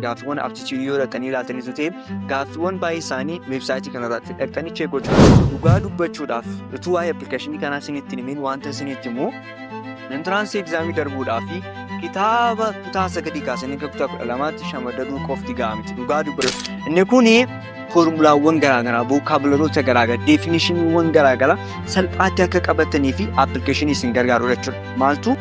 gaaffiiwwan aptituudii yoo dhaqanii ilaaltanii ta'e gaaffiiwwan baay'ee isaanii weebsaayitii kanarratti dhaqanii check gochuudhaaf dhugaa dubbachuudhaaf utuu waa'ee appilikeeshinii kanaa isinitti himin wanta isinitti immoo entiraansii egzaamii darbuudhaa fi kitaaba kutaa 9 kaasanii kutaa 12tti shamadaduu qofti ga'amti dhugaa dubbatu. Inni kuni foormulaawwan garaagaraa vookaabuleroota garaagaraa definishiniiwwan garaagaraa salphaatti akka qabatanii fi appilikeeshinii isin gargaaru jechuudha. Maaltu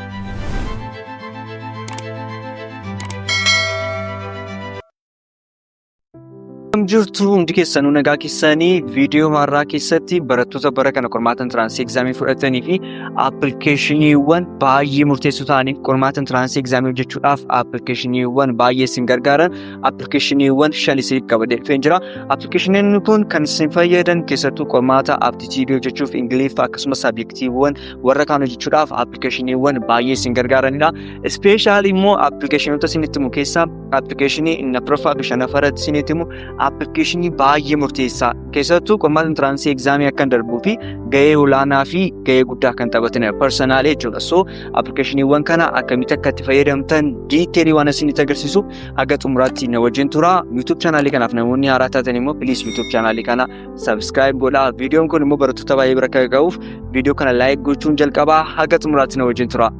jirtu hundi keessanuu nagaa keessanii viidiyoo har'aa keessatti barattoota bara kana qormaata entiraansii egzaamii fudhatanii fi appilikeeshiniiwwan baay'ee murteessoo ta'aniif qormaata entiraansii egzaamii hojjechuudhaaf appilikeeshiniiwwan baay'ee isin gargaaran appilikeeshiniiwwan 5 isiniif qabadee dhufeen jira. Appilikeeshiniin kun kan isin fayyadan keessattuu qormaata aptituudii hojjechuuf Ingiliffa akkasumas saabjektiiwwan warra kaan hojjechuudhaaf appilikeeshiniiwwan baay'ee isin gargaaranidha. Ispeeshaalii immoo appilikeeshinoota isinitti himu keessaa appilikeeshinii inni Afuraffaa fi Shanaffaraatti isinitti himu appilikeeshinii baay'ee murteessaa keessattuu qormaata entiraansii egzaamii akkan darbuu fi gahee olaanaa fi gahee guddaa kan taphatanidha personaalii jechuudha. So appilikeeshiniiwwan kana akkamitti akka itti fayyadamtan diiteelii waan isinitti agarsiisu haga xumuraatti na wajjin tura. YouTube chaanaalii kanaaf namoonni haaraa taatan immoo please YouTube chaanaalii kana subscribe godhaa. Viidiyoon kun immoo barattoota baay'ee bira akka ga'uuf viidiyoo kana like gochuun jalqabaa haga xumuraatti na wajjin tura.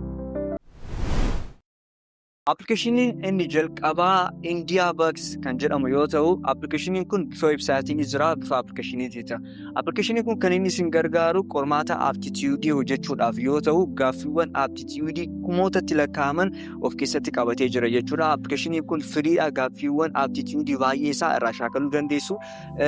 Appilikeeshiniin inni jalqabaa India Bugs kan jedhamu yoo ta'u appilikeeshiniin kun bifa weebsaayitiin jira bifa appilikeeshiniitii jira. Appilikeeshiniin kun kan inni isin gargaaru qormaata aptituudii hojjechuudhaaf yoo ta'u gaaffiiwwan aptituudii kumootatti lakkaa'aman of keessatti qabatee jira jechuudha. Appilikeeshiniin kun firiidha. Gaaffiiwwan aptituudii baay'ee isaa irraa shaakaluu dandeessu.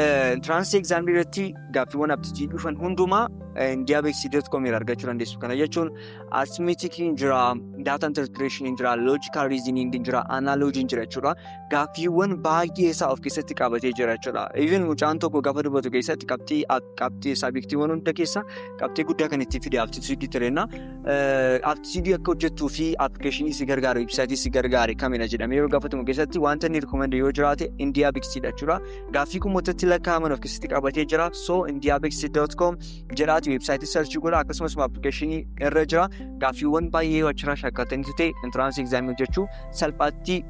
Entiraansii egzaamii irratti gaaffiiwwan aptituudii dhufan hundumaa indiabex.com irraa argachuu dandeessu. Kana jechuun arithmetikiin jira, data interpretationiin jira, logical reasoning jira, analogiin jira jechuudha. Gaaffiiwwan baay'ee isaa of keessatti qabatee jira jechuudha. Even mucaan tokko gaafa dubbatu keessatti qabxii saabjektiiwwan hunda keessa qabxii guddaa kan itti fide aptituudii tirenna. Aptituudii akka hojjettuu fi appilikeeshinii si gargaaru weebsaayitii si gargaare kamina jedhamee yeroo gaafatamu keessatti wanta inni rikoomende yoo jiraate indiabex.dha jechuudha. Gaaffii kumootatti lakkaa'aman of keessatti qabatee jira. So indiabex.com jedhaati weebsaayitii sarchii godha akkasumas appilikeeshinii irra jira. Gaaffiiwwan baay'ee achirraa shaakaltanii ta'e entiraansii egzaamii hojjechuu salphaatti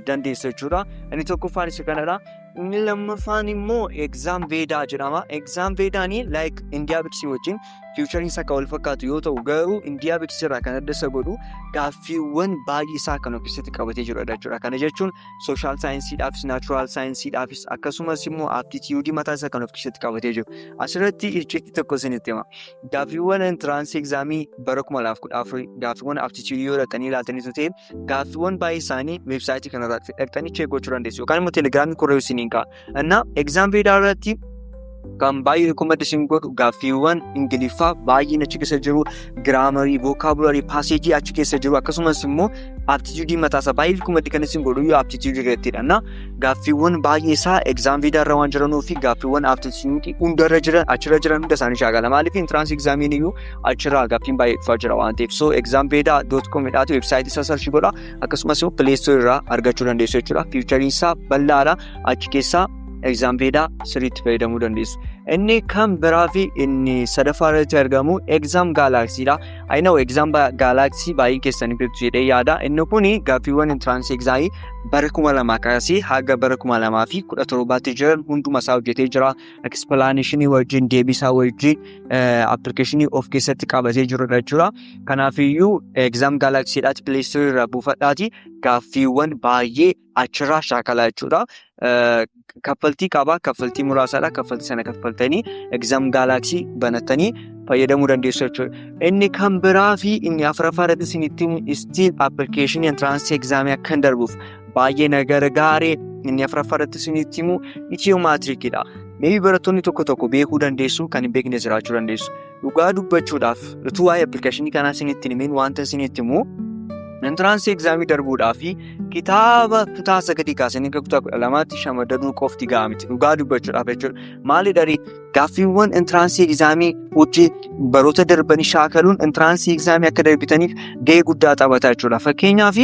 dandeessu jechuudha. Inni tokkoffaan isa kanadha. Inni lammaffaan immoo exam vedaa jedhama. Exam vedaanii like indiabex wajjin fiichariin isaa kan wal fakkaatu yoo ta'u garuu indiabex irraa kan adda isa godhu gaaffiiwwan baay'ee isaa kan of keessatti qabatee jirudha jechuudha. Kana jechuun sooshaal saayinsiidhaafis naachuraal saayinsiidhaafis akkasumas immoo aptituudii mataa isaa kan of keessatti qabatee jiru. Asirratti icciitii tokko isinitti hima. Gaaffiiwwan entiraansii egzaamii bara 2014 gaaffiiwwan aptituudii yoo dhaqanii ilaaltanii ta'e gaaffiiwwan baay'ee isaanii weebsaayitii kanarratti dhaqanii check gochuu dandeessu yookaan immoo teelegiraamii korreeyuu isiniin ka'a. Innaa exam vedaa irratti kan baay'ee rikoomendeshin godhu gaaffiiwwan Ingiliffaa baay'een achi keessa jiru, giraamarii, vookaabulerii, paaseejii achi keessa jiru akkasumas immoo aptituudii mataasaa baay'ee rikoomendii kan isin godhu yoo aptituudii irrattidha. Gaaffiiwwan baay'ee isaa exam vedaa irra waan jiranuu fi gaaffiiwwan aptituudii hundarra jiran achirra jiran hunda isaanii shaakala. Maaliif entiraansii egzaamiin iyyuu achirraa gaaffiin baay'ee dhufaa jira waan ta'eef. So examveda.com jedhaatu weebsaayitii isaa sarchii godha akkasumas immoo pileestorii irraa argachuu dandeessu jechuudha. Fiichariin isaa bal'aadha. Achi keessaa exam vedaa sirriitti fayyadamuu dandeessu. Inni kan biraa fi inni sadaffaa irratti argamu exam gaalaksiidha. Ayinaa'u exam gaalaksii baay'ee keessanii beektu jedhee yaada. Inni kuni gaaffiiwwan entiraansii egzaamii bara 2000 kaasee haga bara 2017tti jiran hunduma isaa hojjetee jira. Explanation wajjin deebisaa wajjin appilikeeshinii of keessatti qabatee jirudha jechuudha. Kanaafiyyuu exam gaalaksiidhaatti pileestorii irraa buufadhaati gaaffiiwwan baay'ee achirraa shaakalaa jechuudha. Kaffaltii qaba. Kaffaltii muraasaadha. Kaffaltii sana kaffaltanii exam gaalaksii banatanii fayyadamuu dandeessu jechuudha. Inni kan biraa fi inni afuraffaa irratti isinitti stiil appilikeeshinii entiraansii egzaamii akkan darbuuf baay'ee na gargaare. Inni afuraffaa irratti isinitti himu itiyoomaatiriikidha. Meebii barattoonni tokko beekuu dandeessu kan hin beekne jiraachuu dandeessu. Dhugaa dubbachuudhaaf utuu waa'ee appilikeeshinii kanaa isinitti himin wanta isinitti himu entiraansii egzaamii darbuudhaa fi kitaaba kutaa 9 kaasanii kutaa 12tti shamadaduu qofti ga'amti dhugaa dubbachuudhaaf jechuudha. Maalidharii gaaffiiwwan entiraansii egzaamii hojii baroota darbanii shaakaluun entiraansii egzaamii akka darbitaniif gahee guddaa taphata jechuudha. Fakkeenyaaf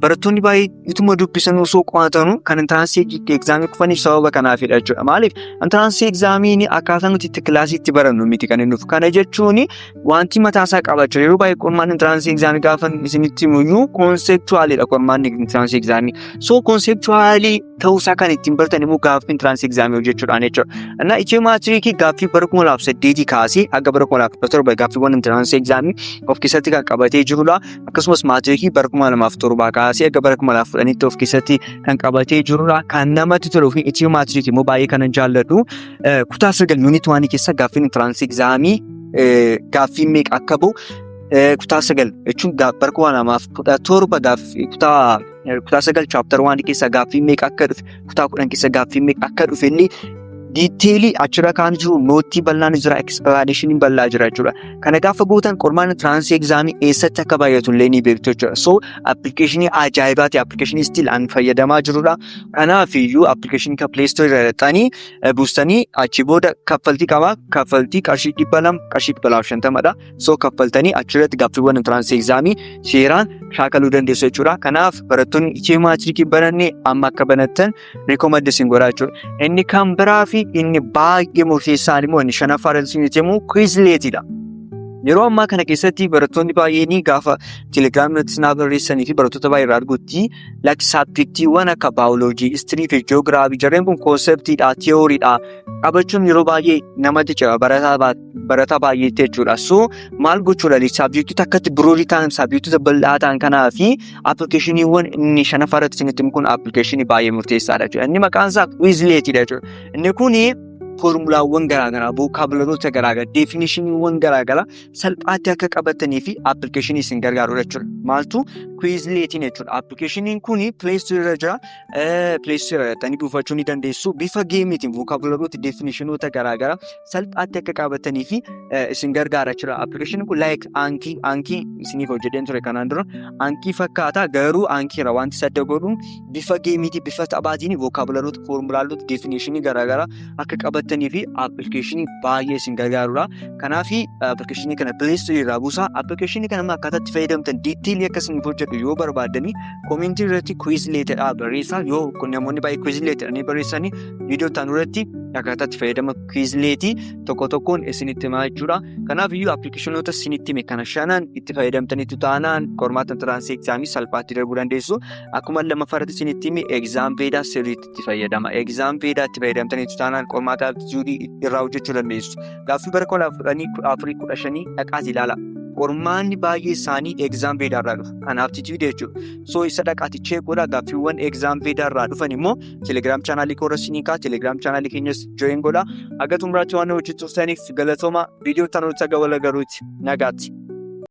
barattoonni baay'ee ituma dubbisan osoo qo'atanu kan entiraansii egzaamii kufaniif sababa kanaafidha jechuudha. Maaliif entiraansii egzaamiin akkaataa nuti itti kilaasiitti barannu miti kan inni kana jechuun wanti mataasaa qabachuu yeroo baay'ee qormaan entiraansii egzaamii gaafa isinitti himu conceptually qormaanni entrance exam. So conceptually ta'uusaa kan ittiin bartan immoo gaaffii entrance exam hojjechuudhaan jechuudha. Annaa Itiyoo maatirikii gaaffii bara 2008 kaasee aga bara 2017 gaaffiiwwan entrance exam of keessatti kan qabatee jirudha. Akkasumas maatirikii bara 2007 kaasee aga bara 2010 of keessatti kan qabatee jirudha. Kan namatti toluu fi Itiyoo maatirikii immoo baay'ee kan jaalladhu kutaa 9 unit 1 keessa gaaffii entrance exam gaaffii meeqa akka bu'u kutaa 9 jechuun bara 2017 gaaffii kutaa 9 chapter 1 keessa gaaffii meeqa akka dhufe kutaa 10 keessa gaaffii meeqa akka dhufe inni detailii achirra kan jiru nootii bal'aan jira explanation bal'aa jira jechuudha. Kana gaafa gootan qormaan entrance exam eessatti akka baay'atu illee ni beektu jechuudha. So application ajaa'ibaati application still an fayyadamaa jirudha. Kanaaf iyyuu application ka Play Store irra dhaqanii buustanii achi booda kaffaltii qaba. Kaffaltii qarshii 200 qarshii 250 dha. So kaffaltanii achirratti gaaffiiwwan entrance exam seeraan shaakaluu dandeessu jechuudha. Kanaaf barattoonni Itiyoo maatirikii barannee amma akka banattan recommend isin godhaa jechuudha. Inni kan biraa fi inni baay'ee murteessaan immoo inni shanaffaadhaan immoo Quizletidha. Yeroo ammaa kana keessatti barattoonni baay'een gaafa Telegram irratti naa barreessanii fi barattoota baay'ee irraa argutti subjectiiwwan akka biology, history fi geography jarreen kun conceptidha, theoryidha. Qabachuun yeroo baay'ee namatti cima barataa baay'eetti jechuudha. So maal gochuudha subjectota akkatti biroorii ta'an subjectota bal'aa ta'an kanaa fi applicationiiwwan inni shanaffaadhaan isinitti kun application baay'ee murteessaadha jechuudha. Inni maqaan isaa Quizletidha jechuudha. Inni kuni formulaawwan garaagaraa, vocabularyota garaagaraa, definitioniiwwan garaagaraa salphaatti akka qabatanii fi application isin gargaarudha jechuudha. Maaltu Quizletiin jechuudha. Applicationiin kun Play Store irra jira. Play Store irratti buufachuu ni dandeessu. Bifa geemiitiin vocabularyota, definitionota garaagaraa salphaatti akka qabatanii fi isin gargaara jechuudha. Applicationiin kun like Anki isiniif hojjedheen ture kanaan dura. Anki fakkaata garuu Anki irra wanti sadda godhuun bifa geemiitiin, bifa taphaatiin vocabularyota, formulaaloota, definitionii garaagaraa akka qabatanii fi application baay'ee isin gargaarudha. Kanaaf application kana Play Store irraa buusaa. Application kana akkaataa itti fayyadamtan detail akkasuma hojjedhu yoo barbaadanii comment irratti Quizlet barreessaa. Yoo namoonni baay'ee Quizlet barreessanii viidiyoo ta'an irratti akkaataa itti fayyadama Quizlet tokko tokkoon isinitti himaa jechuudha. Kanaaf applicationota isinitti hime kana shanan itti fayyadamtaniitu taanaan qormaata entrance exam salphaatti darbuu dandeessu. Akkuma lammaffaatti isinitti hime exam vedaa sirriitti itti fayyadama. Exam vedaa itti fayyadamtaniitu taanaan qormaata aptitude irraa hojjechuu dandeessu. Gaaffii bara 2014-15 dhaqaas ilaala. Qormaanni baay'ee isaanii exam vedaa irraa dhufu. Kan aptitude jechuudha. So isa dhaqaati cheekoodha. Gaaffiiwwan exam vedaa irraa dhufan immoo Telegram channel koora sinikaa Telegram channel keenyas join godha. Aga xumuraatti waan hojjechuuf ta'aniif galatooma. Viidiyoo tanuu taga wal garuuti. Nagaatti.